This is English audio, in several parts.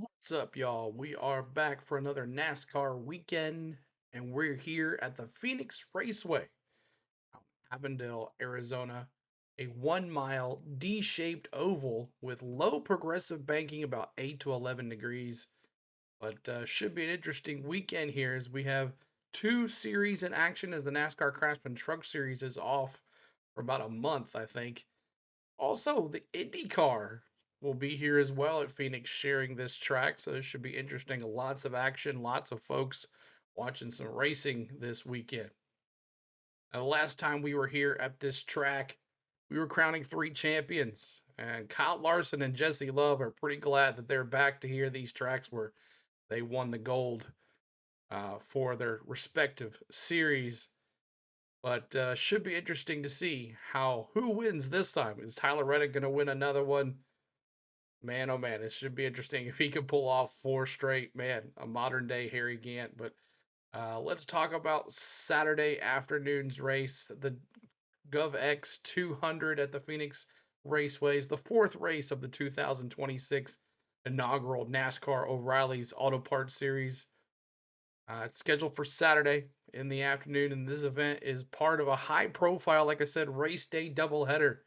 What's up, y'all? We are back for another NASCAR weekend, and we're here at the Phoenix Raceway, Avondale, Arizona. A 1 mile D shaped oval with low progressive banking, about 8 to 11 degrees. But should be an interesting weekend here as we have two series in action as the NASCAR Craftsman Truck Series is off for about a month, I think. Also, the IndyCar will be here as well at Phoenix sharing this track, so this should be interesting. Lots of action, lots of folks watching some racing this weekend. Now, the last time we were here at this track, we were crowning three champions, and Kyle Larson and Jesse Love are pretty glad that they're back to hear these tracks where they won the gold for their respective series. But should be interesting to see who wins this time. Is Tyler Reddick going to win another one? Man, oh man, it should be interesting if he can pull off four straight. Man, a modern day Harry Gant. But let's talk about Saturday afternoon's race, the GOVX 200 at the Phoenix Raceways, the fourth race of the 2026 inaugural NASCAR O'Reilly's Auto Parts Series. It's scheduled for Saturday in the afternoon, and this event is part of a high profile, like I said, race day doubleheader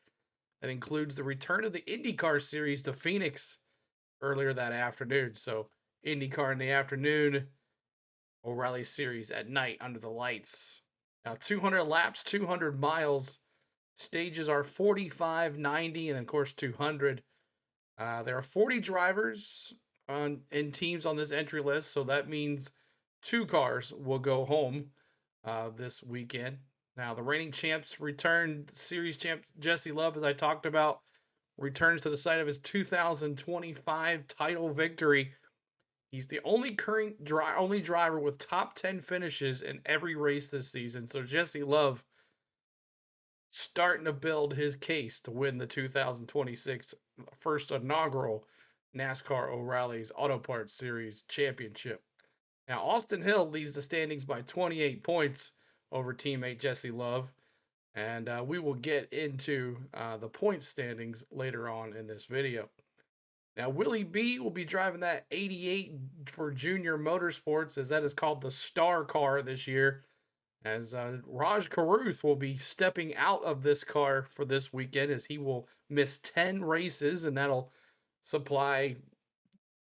that includes the return of the IndyCar Series to Phoenix earlier that afternoon. So IndyCar in the afternoon, O'Reilly Series at night under the lights. Now 200 laps, 200 miles. Stages are 45, 90, and of course 200. There are 40 drivers in teams on this entry list, so that means two cars will go home this weekend. Now the reigning champs returned. Series champ Jesse Love, as I talked about, returns to the site of his 2025 title victory. He's the only only driver with top 10 finishes in every race this season. So Jesse Love starting to build his case to win the 2026 first inaugural NASCAR O'Reilly's Auto Parts Series championship. Now Austin Hill leads the standings by 28 points over teammate Jesse Love. And we will get into the point standings later on in this video. Now, Willie B will be driving that 88 for Junior Motorsports, as that is called the Star Car this year. As Raj Caruth will be stepping out of this car for this weekend, as he will miss 10 races, and that'll supply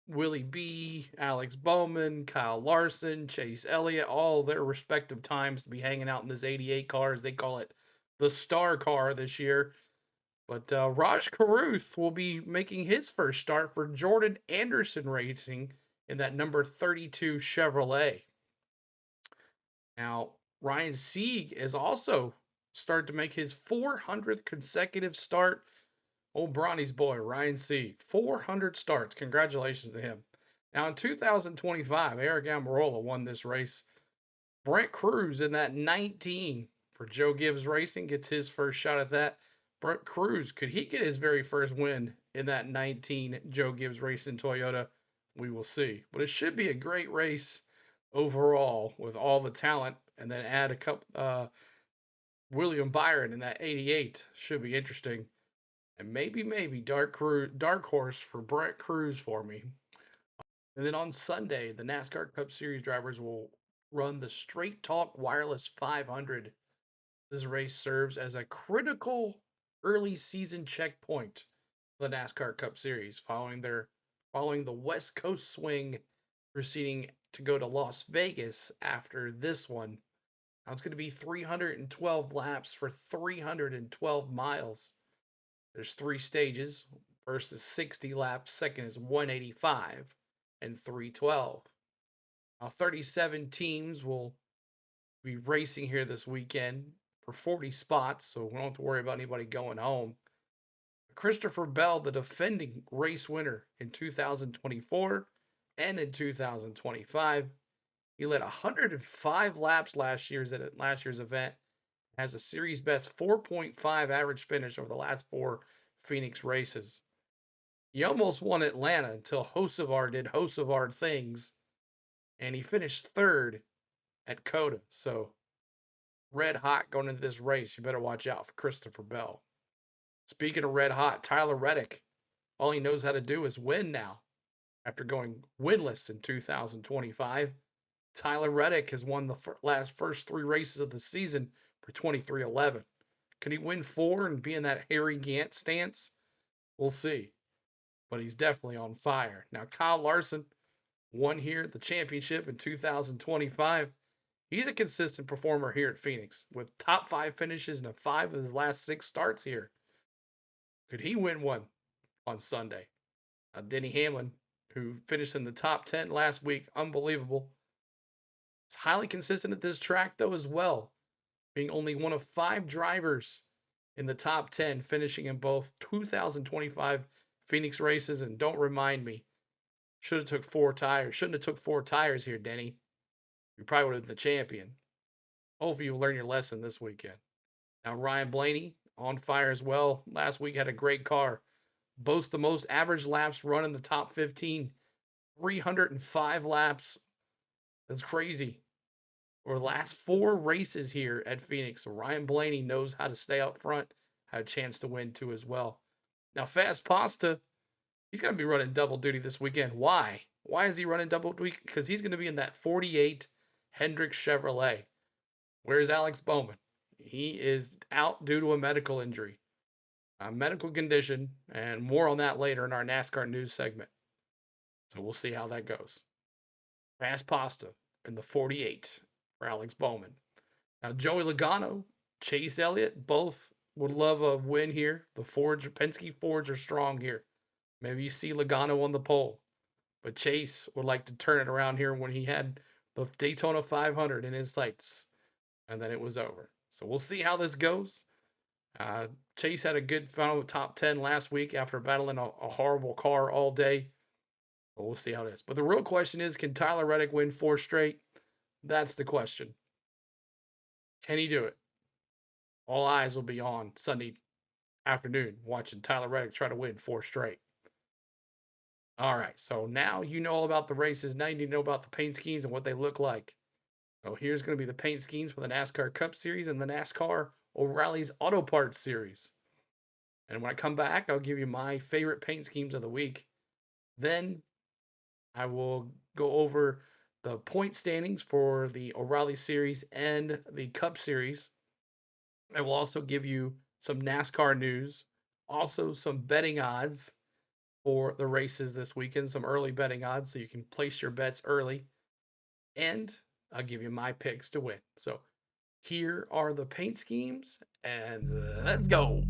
Willie B, Alex Bowman, Kyle Larson, Chase Elliott, all their respective times to be hanging out in this 88 car, as they call it the Star Car this year. But Raj Caruth will be making his first start for Jordan Anderson Racing in that number 32 Chevrolet. Now, Ryan Sieg is also started to make his 400th consecutive start. Old Bronny's boy, Ryan Sieg, 400 starts. Congratulations to him. Now, in 2025, Eric Almirola won this race. Brent Cruz in that 19 for Joe Gibbs Racing gets his first shot at that. Brent Cruz, could he get his very first win in that 19 Joe Gibbs Racing Toyota? We will see. But it should be a great race overall with all the talent, and then add a couple William Byron in that 88 should be interesting. And maybe dark horse for Brent Cruz for me. And then on Sunday, the NASCAR Cup Series drivers will run the Straight Talk Wireless 500. This race serves as a critical early season checkpoint for the NASCAR Cup Series, following the West Coast swing, proceeding to go to Las Vegas after this one. Now it's going to be 312 laps for 312 miles. There's three stages versus 60 laps. Second is 185 and 312. Now 37 teams will be racing here this weekend for 40 spots, so we don't have to worry about anybody going home. Christopher Bell, the defending race winner in 2024 and in 2025, he led 105 laps last year's event, has a series best 4.5 average finish over the last four Phoenix races. He almost won Atlanta until Hocevar did Hocevar things, and he finished third at Coda. So red hot going into this race. You better watch out for Christopher Bell. Speaking of red hot, Tyler Reddick, all he knows how to do is win now. after going winless in 2025. Tyler Reddick has won the first 3 races of the season for 23-11. Can he win 4 and be in that Harry Gant stance? We'll see. But he's definitely on fire. Now, Kyle Larson won here the championship in 2025. He's a consistent performer here at Phoenix with top 5 finishes in 5 of his last 6 starts here. Could he win one on Sunday? Denny Hamlin, who finished in the top 10 last week, unbelievable. It's highly consistent at this track, though, as well, being only one of 5 drivers in the top 10, finishing in both 2025 Phoenix races. And don't remind me, should have took 4 tires. Shouldn't have took 4 tires here, Denny. You probably would have been the champion. Hopefully you learn your lesson this weekend. Now, Ryan Blaney on fire as well. Last week had a great car. Boasts the most average laps run in the top 15. 305 laps. That's crazy. Over the last 4 races here at Phoenix, so Ryan Blaney knows how to stay up front. Had a chance to win too as well. Now, Fast Pasta, he's going to be running double duty this weekend. Why? Why is he running double duty? Because he's going to be in that 48 Hendrick Chevrolet. Where's Alex Bowman? He is out due to a medical injury, a medical condition, and more on that later in our NASCAR news segment. So we'll see how that goes. Fast Pasta in the 48 for Alex Bowman. Now, Joey Logano, Chase Elliott, both would love a win here. The Penske Fords are strong here. Maybe you see Logano on the pole, but Chase would like to turn it around here when he had the Daytona 500 in his sights, and then it was over. So we'll see how this goes. Chase had a good final top 10 last week after battling a horrible car all day. But we'll see how it is. But the real question is, can Tyler Reddick win 4 straight? That's the question. Can he do it? All eyes will be on Sunday afternoon watching Tyler Reddick try to win 4 straight. All right, so now you know all about the races. Now you need to know about the paint schemes and what they look like. So here's going to be the paint schemes for the NASCAR Cup Series and the NASCAR O'Reilly's Auto Parts Series. And when I come back, I'll give you my favorite paint schemes of the week. Then I will go over the point standings for the O'Reilly Series and the Cup Series. I will also give you some NASCAR news, also some betting odds for the races this weekend, some early betting odds so you can place your bets early. And I'll give you my picks to win. So here are the paint schemes, and let's go.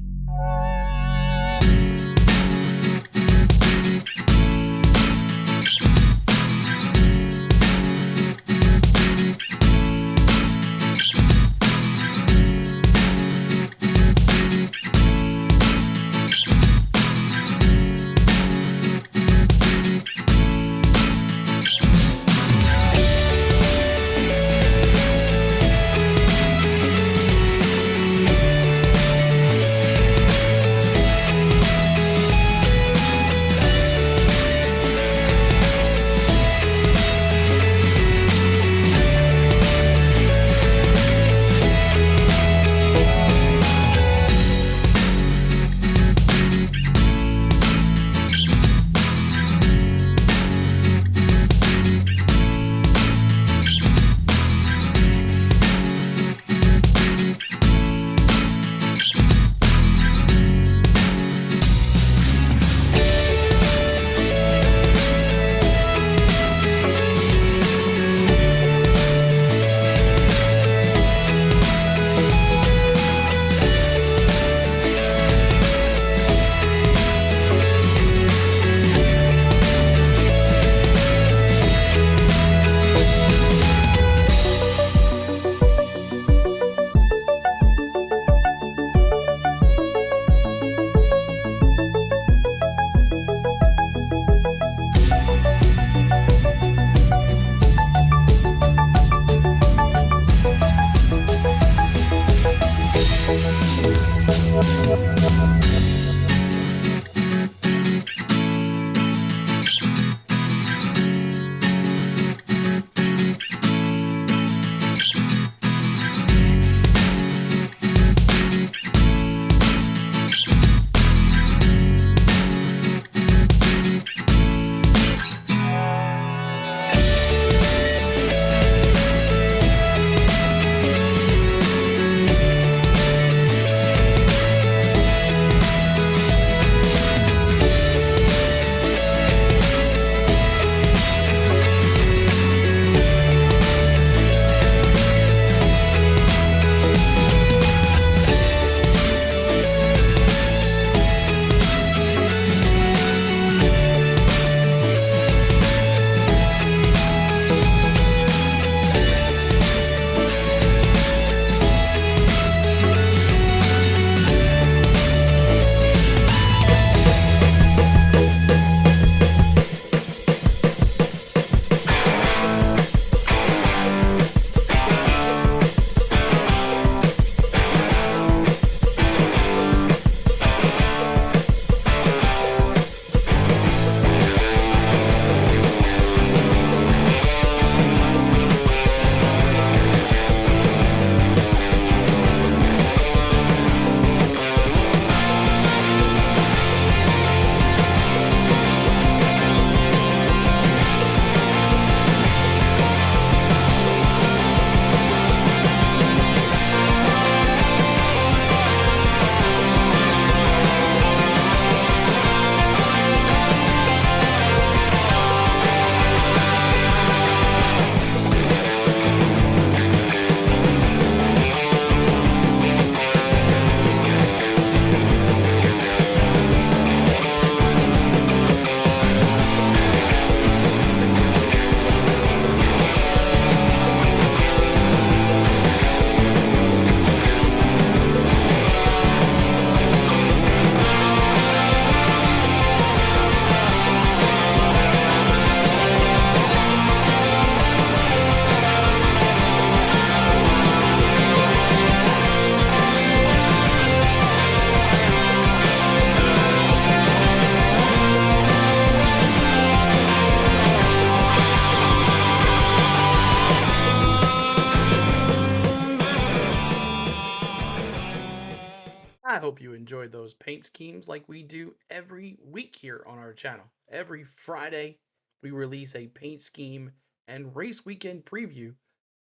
hope you enjoyed those paint schemes like we do every week here on our channel. Every Friday, we release a paint scheme and race weekend preview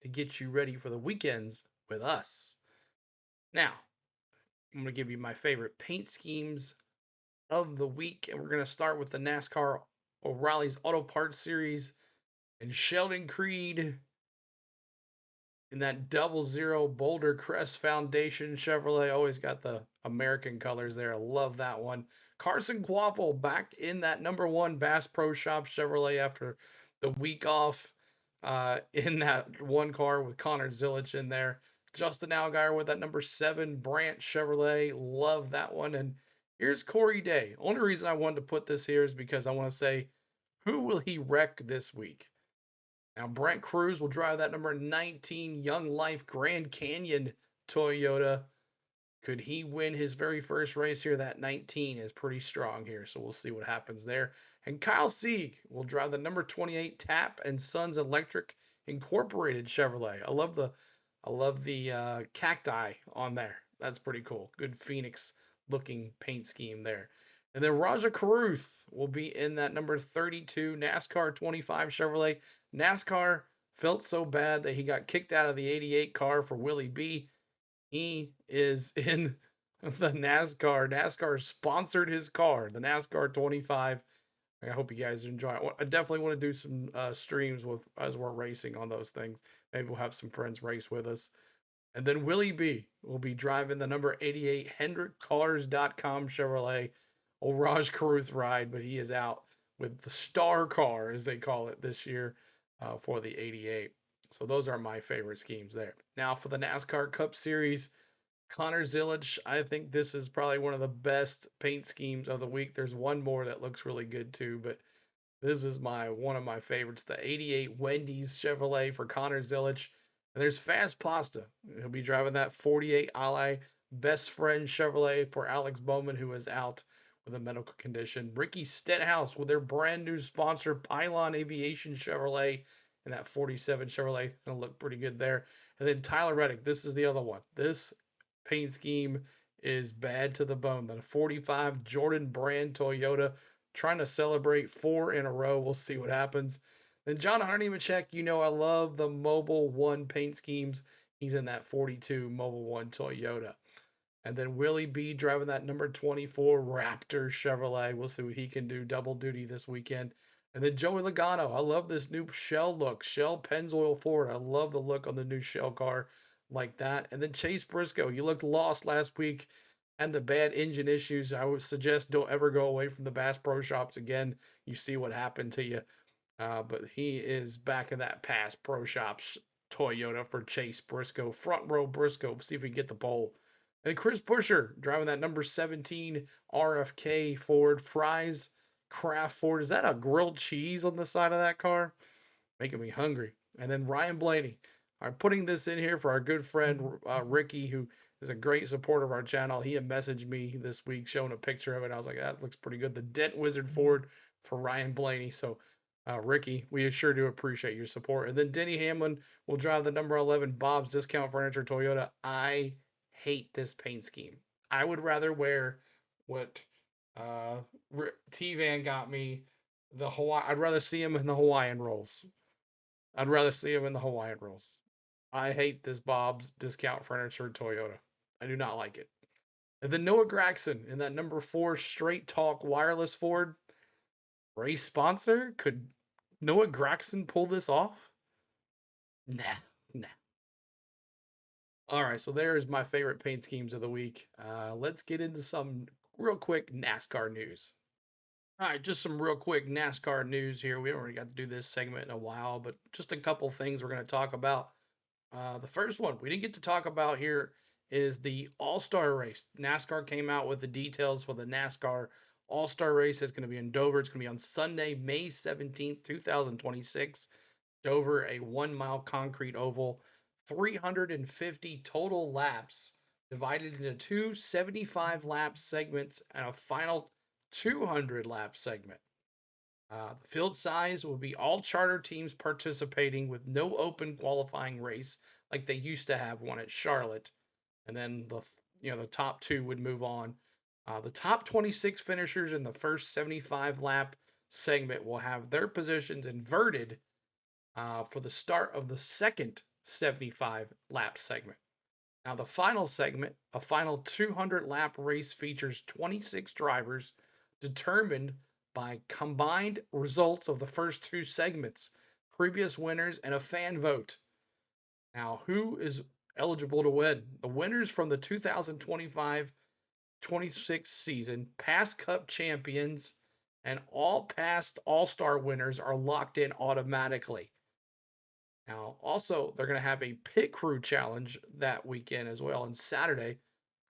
to get you ready for the weekends with us. Now, I'm going to give you my favorite paint schemes of the week, and we're going to start with the NASCAR O'Reilly's Auto Parts Series and Sheldon Creed in that 00 Boulder Crest Foundation Chevrolet. Always got the American colors there. I love that one. Carson Quaffle back in that #1 Bass Pro Shop Chevrolet after the week off in that one car with Connor Zilic in there. Justin Allgaier with that #7 Branch Chevrolet. Love that one. And here's Corey Day. Only reason I wanted to put this here is because I want to say, who will he wreck this week? Now, Brent Cruz will drive that #19 Young Life Grand Canyon Toyota. Could he win his very first race here? That 19 is pretty strong here, so we'll see what happens there. And Kyle Sieg will drive the #28 Tap and Sons Electric Incorporated Chevrolet. I love the cacti on there. That's pretty cool. Good Phoenix looking paint scheme there. And then Raja Caruth will be in that #32 NASCAR 25 Chevrolet. NASCAR felt so bad that he got kicked out of the 88 car for Willie B. He is in the NASCAR. NASCAR sponsored his car, the NASCAR 25. I hope you guys enjoy it. I definitely want to do some streams with as we're racing on those things. Maybe we'll have some friends race with us. And then Willie B will be driving the #88 HendrickCars.com Chevrolet. Old Raj Caruth ride, but he is out with the star car, as they call it this year, for the 88. So those are my favorite schemes there. Now for the NASCAR Cup Series, Connor Zilic, I think this is probably one of the best paint schemes of the week. There's one more that looks really good too, but this is one of my favorites, the 88 Wendy's Chevrolet for Connor Zilic. And there's Fast Pasta. He'll be driving that 48 Ally Best Friend Chevrolet for Alex Bowman, who is out with a medical condition. Ricky Stenhouse with their brand new sponsor, Pylon Aviation Chevrolet, and that 47 Chevrolet. Gonna look pretty good there. And then Tyler Reddick. This is the other one. This paint scheme is bad to the bone. The 45 Jordan Brand Toyota, trying to celebrate 4 in a row. We'll see what happens. Then John Hunter Nemechek, I love the Mobile One paint schemes. He's in that 42 Mobile One Toyota. And then Willie B driving that #24 Raptor Chevrolet. We'll see what he can do. Double duty this weekend. And then Joey Logano. I love this new Shell look. Shell Pennzoil Ford. I love the look on the new Shell car like that. And then Chase Briscoe. You looked lost last week and the bad engine issues. I would suggest don't ever go away from the Bass Pro Shops again. You see what happened to you. But he is back in that Bass Pro Shops Toyota for Chase Briscoe. Front row Briscoe. See if we can get the pole. And Chris Buescher driving that #17 RFK Ford Fries Craft Ford. Is that a grilled cheese on the side of that car? Making me hungry. And then Ryan Blaney. I'm putting this in here for our good friend Ricky, who is a great supporter of our channel. He had messaged me this week showing a picture of it. I was like, that looks pretty good. The Dent Wizard Ford for Ryan Blaney. So, Ricky, we sure do appreciate your support. And then Denny Hamlin will drive the #11 Bob's Discount Furniture Toyota. I hate this paint scheme. I would rather wear what T-Van got me, the Hawaii. I'd rather see him in the Hawaiian rolls. I'd rather see him in the Hawaiian rolls. I hate this Bob's Discount Furniture Toyota. I do not like it. And then Noah Gragson in that #4 Straight Talk Wireless Ford. Race sponsor? Could Noah Gragson pull this off? Nah, nah. All right, so there is my favorite paint schemes of the week. Let's get into some real quick NASCAR news. All right, just some real quick NASCAR news here. We haven't really got to do this segment in a while, but just a couple things we're going to talk about. The first one we didn't get to talk about here is the All-Star race. NASCAR came out with the details for the NASCAR All-Star race. It's going to be in Dover. It's going to be on Sunday, May 17th, 2026. Dover, a 1-mile concrete oval, 350 total laps divided into two 75-lap segments and a final 200-lap segment. The field size will be all charter teams participating with no open qualifying race like they used to have one at Charlotte. And then the top two would move on. The top 26 finishers in the first 75 lap segment will have their positions inverted for the start of the second 75 lap segment. Now, the final segment, a final 200 lap race, features 26 drivers determined by combined results of the first two segments, previous winners, and a fan vote. Now, who is eligible to win? The winners from the 2025-26 season, past Cup champions, and all past All Star winners are locked in automatically. Now, also, they're going to have a pit crew challenge that weekend as well on Saturday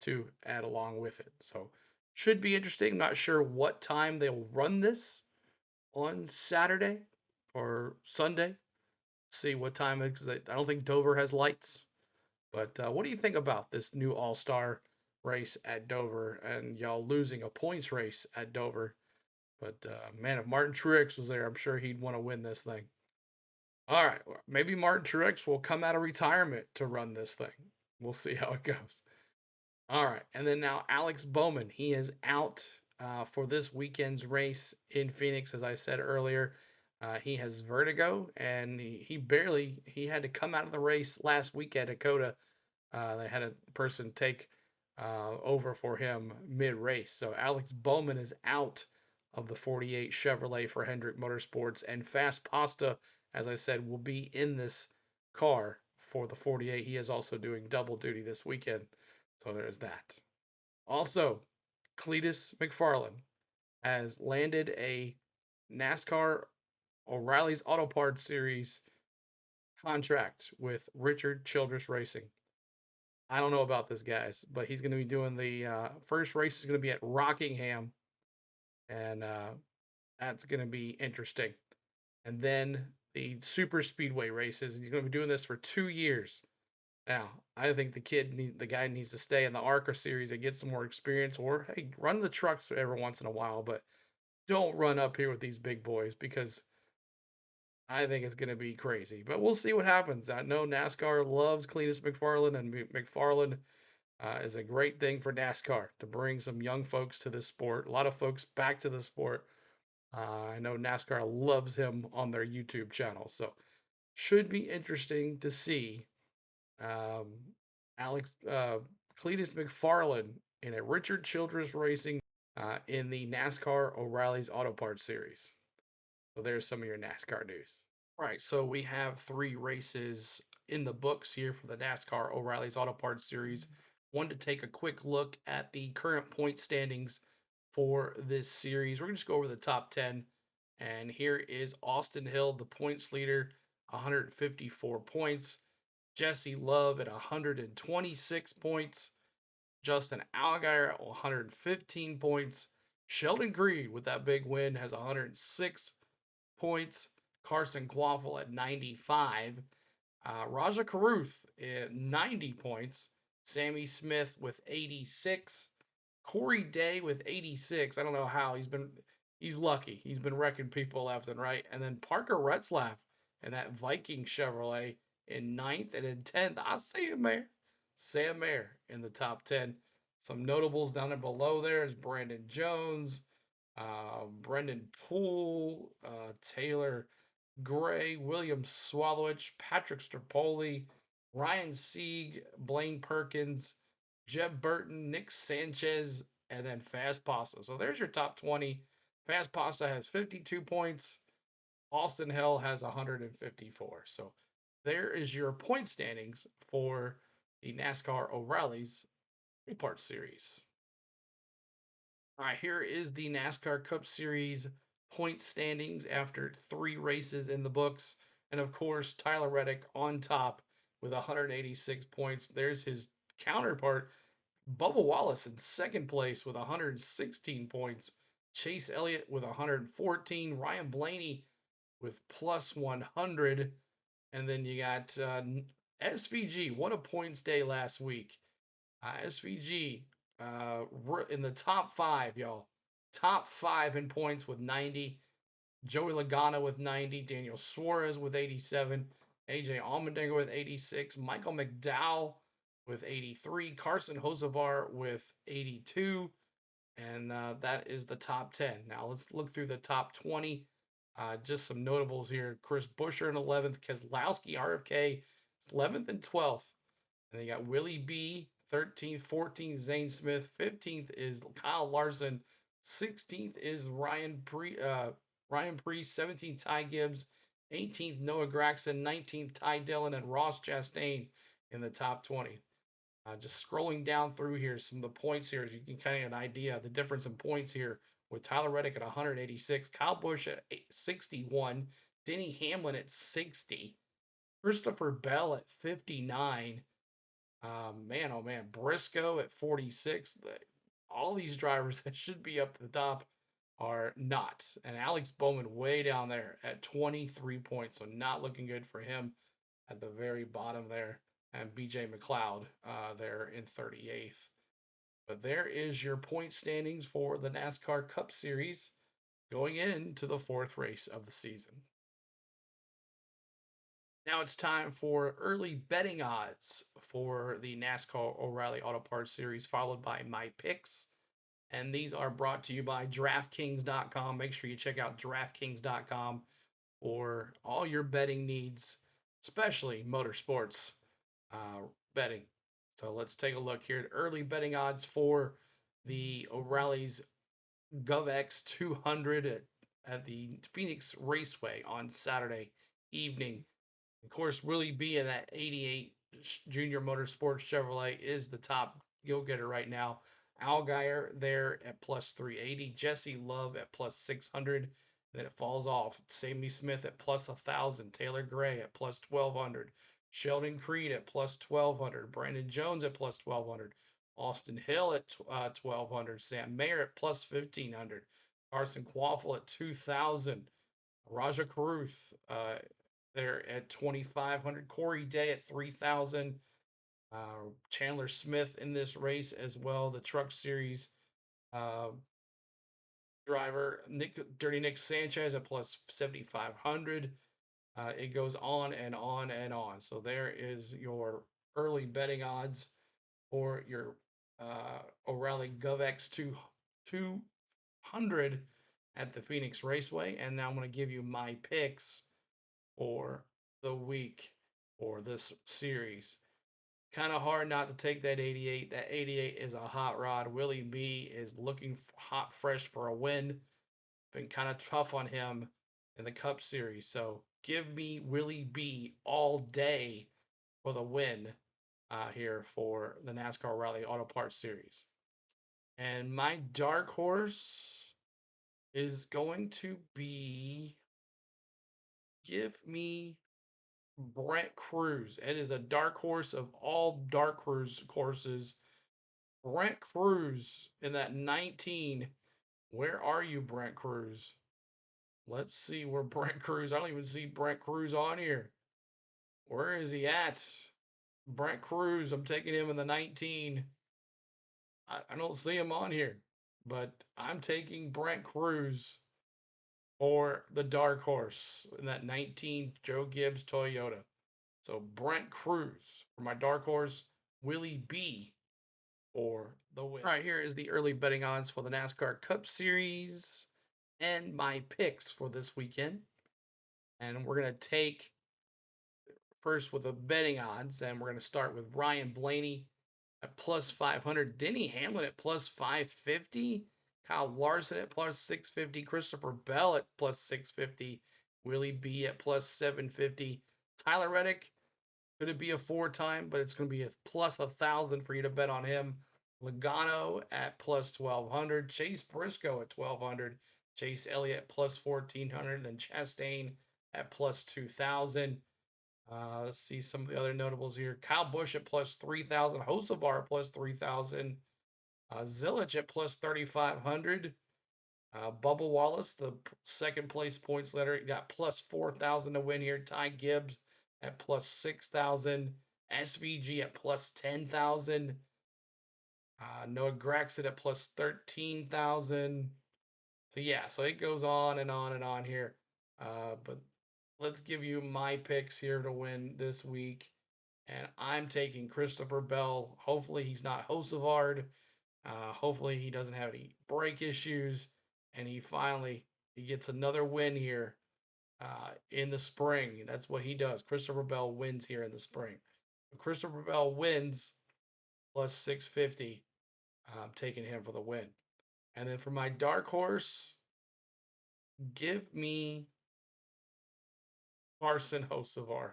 to add along with it. So, should be interesting. Not sure what time they'll run this on Saturday or Sunday. See what time it is. I don't think Dover has lights. But what do you think about this new All Star race at Dover and y'all losing a points race at Dover? But man, if Martin Truex was there, I'm sure he'd want to win this thing. All right, maybe Martin Truex will come out of retirement to run this thing. We'll see how it goes. All right, and then now Alex Bowman, he is out for this weekend's race in Phoenix, as I said earlier. He has vertigo, and he had to come out of the race last week at Dakota. They had a person take over for him mid race, so Alex Bowman is out of the 48 Chevrolet for Hendrick Motorsports, and Fast Pasta, as I said, will be in this car for the 48. He is also doing double duty this weekend. So there's that. Also, Cletus McFarland has landed a NASCAR O'Reilly's Auto Parts Series contract with Richard Childress Racing. I don't know about this, guys, but he's going to be doing the first race is going to be at Rockingham, and that's going to be interesting. And then the super speedway races. He's going to be doing this for 2 years. Now, I think the guy needs to stay in the ARCA series and get some more experience, or hey, run the trucks every once in a while, but don't run up here with these big boys because I think it's going to be crazy. But we'll see what happens. I know NASCAR loves Cletus McFarland, and McFarland is a great thing for NASCAR to bring some young folks to this sport. A lot of folks back to the sport. I know NASCAR loves him on their YouTube channel, so should be interesting to see um, Alex Cletus McFarland in a Richard Childress Racing in the NASCAR O'Reilly's Auto Parts Series. So there's some of your NASCAR news. Right, so we have 3 races in the books here for the NASCAR O'Reilly's Auto Parts Series. Wanted to take a quick look at the current point standings for this series. We're going to just go over the top 10. And here is Austin Hill, the points leader, 154 points. Jesse Love at 126 points. Justin Allgaier at 115 points. Sheldon Creed with that big win has 106 points. Carson Quaffle at 95. Raja Caruth at 90 points. Sammy Smith with 86. Corey Day with 86. I don't know how he's lucky. He's been wrecking people left and right. And then Parker Retzlaff and that Viking Chevrolet in 9th, and in 10th, I see him there. Sam Mayer in the top 10. Some notables down there below there is Brandon Jones, Brendan Poole, Taylor Gray, William Swallowich, Patrick Strapoli, Ryan Sieg, Blaine Perkins, Jeb Burton, Nick Sanchez, and then Fast Pasta. So there's your top 20. Fast Pasta has 52 points. Austin Hill has 154. So there is your point standings for the NASCAR O'Reilly's Parts Series. All right, here is the NASCAR Cup Series point standings after 3 races in the books. And of course, Tyler Reddick on top with 186 points. There's his counterpart, Bubba Wallace, in second place with 116 points. Chase Elliott with 114. Ryan Blaney with plus 100. And then you got SVG. What a points day last week. SVG in the top 5, y'all. Top 5 in points with 90. Joey Logano with 90. Daniel Suarez with 87. AJ Allmendinger with 86. Michael McDowell with 83, Carson Hocevar with 82, and that is the top 10. Now let's look through the top 20. Just some notables here: Chris Buescher in 11th, Keselowski RFK is 11th and 12th, and they got Willie B 13th, 14th Zane Smith, 15th is Kyle Larson, 16th is Ryan Priest, 17th Ty Gibbs, 18th Noah Gragson, 19th Ty Dillon, and Ross Chastain in the top 20. Just scrolling down through here, some of the points here, as you can kind of get an idea the difference in points here with Tyler Reddick at 186, Kyle Busch at 61, Denny Hamlin at 60, Christopher Bell at 59. Man, oh man, Briscoe at 46. All these drivers that should be up at the top are not. And Alex Bowman way down there at 23 points, so not looking good for him at the very bottom there. And BJ McLeod there in 38th. But there is your point standings for the NASCAR Cup Series going into the fourth race of the season. Now it's time for early betting odds for the NASCAR O'Reilly Auto Parts Series, followed by my picks. And these are brought to you by DraftKings.com. Make sure you check out DraftKings.com for all your betting needs, especially motorsports betting. So let's take a look here at early betting odds for the O'Reilly's GOVX 200 at the Phoenix Raceway on Saturday evening. Of course, Willie B in that 88 Junior Motorsports Chevrolet is the top go-getter right now. Allgaier there at plus 380. Jesse Love at plus 600. Then it falls off. Sammy Smith at plus 1,000. Taylor Gray at plus 1,200. Sheldon Creed at plus 1,200. Brandon Jones at plus 1,200. Austin Hill at 1,200. Sam Mayer at plus 1,500. Carson Quaffle at 2,000. Raja Caruth there at 2,500. Corey Day at 3,000. Chandler Smith in this race as well. The Truck Series uh, driver Dirty Nick Sanchez at plus 7,500. It goes on and on and on. So there is your early betting odds for your O'Reilly GovX 200 at the Phoenix Raceway. And now I'm going to give you my picks for the week for this series. Kind of hard not to take that 88. That 88 is a hot rod. Willie B is looking hot, fresh for a win. Been kind of tough on him in the Cup Series. So give me Willie B all day for the win here for the NASCAR Rally Auto Parts Series. And my dark horse is going to be, give me Brent Cruz. It is a dark horse of all dark horse courses. Brent Cruz in that 19. Where are you, Brent Cruz? Let's see where Brent Cruz. I don't even see Brent Cruz on here. Where is he at? Brent Cruz. I'm taking him in the 19. I don't see him on here, but I'm taking Brent Cruz for the dark horse in that 19 Joe Gibbs Toyota. So Brent Cruz for my dark horse, Willie B for the win. All right, here is the early betting odds for the NASCAR Cup Series and my picks for this weekend. And we're going to take first with the betting odds, and we're going to start with Ryan Blaney at plus 500, Denny Hamlin at plus 550, Kyle Larson at plus 650, Christopher Bell at plus 650, Willie B at plus 750, Tyler Reddick. Could it be a 4-time, but it's going to be a plus 1,000 for you to bet on him. Logano at plus 1,200, Chase Briscoe at 1,200, Chase Elliott plus 1,400, then Chastain at plus 2,000. Let's see some of the other notables here. Kyle Busch at plus 3,000, Hocevar at plus 3,000, Zillich at plus 3,500. Bubba Wallace, the second place points leader, got plus 4,000 to win here. Ty Gibbs at plus 6,000. SVG at plus 10,000. Noah Gragson at plus 13,000. So yeah, so it goes on and on and on here. But let's give you my picks here to win this week. And I'm taking Christopher Bell. Hopefully, he's not Hosevard. Hopefully, he doesn't have any brake issues. And he gets another win here in the spring. That's what he does. Christopher Bell wins here in the spring. Christopher Bell wins plus 650. I'm taking him for the win. And then for my dark horse, give me Carson Hocevar.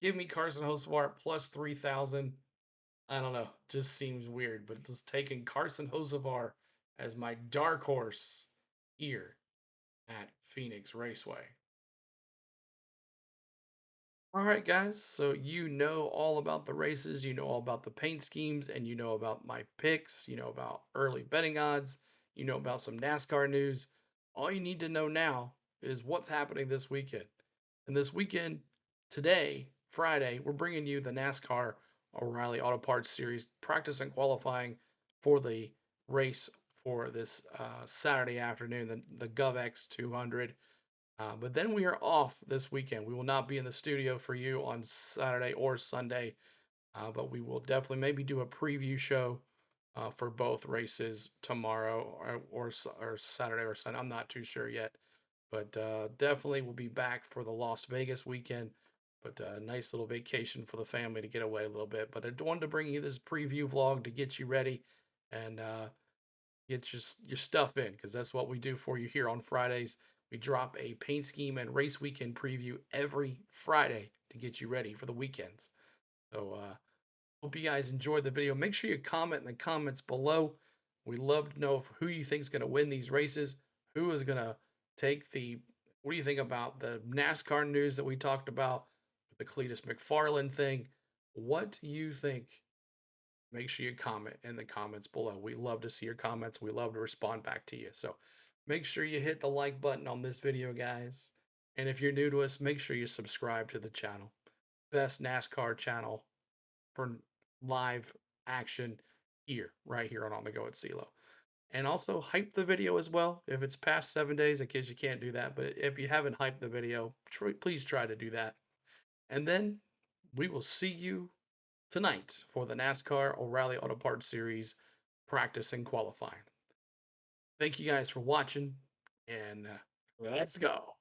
Give me Carson Hocevar plus 3,000. I don't know. Just seems weird, but just taking Carson Hocevar as my dark horse here at Phoenix Raceway. All right, guys. So you know all about the races, you know all about the paint schemes, and you know about my picks, you know about early betting odds, you know about some NASCAR news. All you need to know now is what's happening this weekend. And this weekend, today, Friday, we're bringing you the NASCAR O'Reilly Auto Parts Series practice and qualifying for the race for this Saturday afternoon, the GOVX 200. But then we are off this weekend. We will not be in the studio for you on Saturday or Sunday, but we will definitely maybe do a preview show for both races tomorrow or Saturday or Sunday. I'm not too sure yet, but definitely we'll be back for the Las Vegas weekend. But a nice little vacation for the family to get away a little bit. But I wanted to bring you this preview vlog to get you ready and get your stuff in because that's what we do for you here on Fridays. We drop a paint scheme and race weekend preview every Friday to get you ready for the weekends. So hope you guys enjoyed the video. Make sure you comment in the comments below. We love to know who you think is going to win these races. Who is going to take the? What do you think about the NASCAR news that we talked about with the Cletus McFarland thing? What do you think? Make sure you comment in the comments below. We love to see your comments. We love to respond back to you. So make sure you hit the like button on this video, guys. And if you're new to us, make sure you subscribe to the channel. Best NASCAR channel for live action here, right here on the Go at CeeLo. And also hype the video as well. If it's past 7 days, in case you can't do that. But if you haven't hyped the video, please try to do that. And then we will see you tonight for the NASCAR O'Reilly Auto Parts Series practice and qualifying. Thank you guys for watching, and let's go.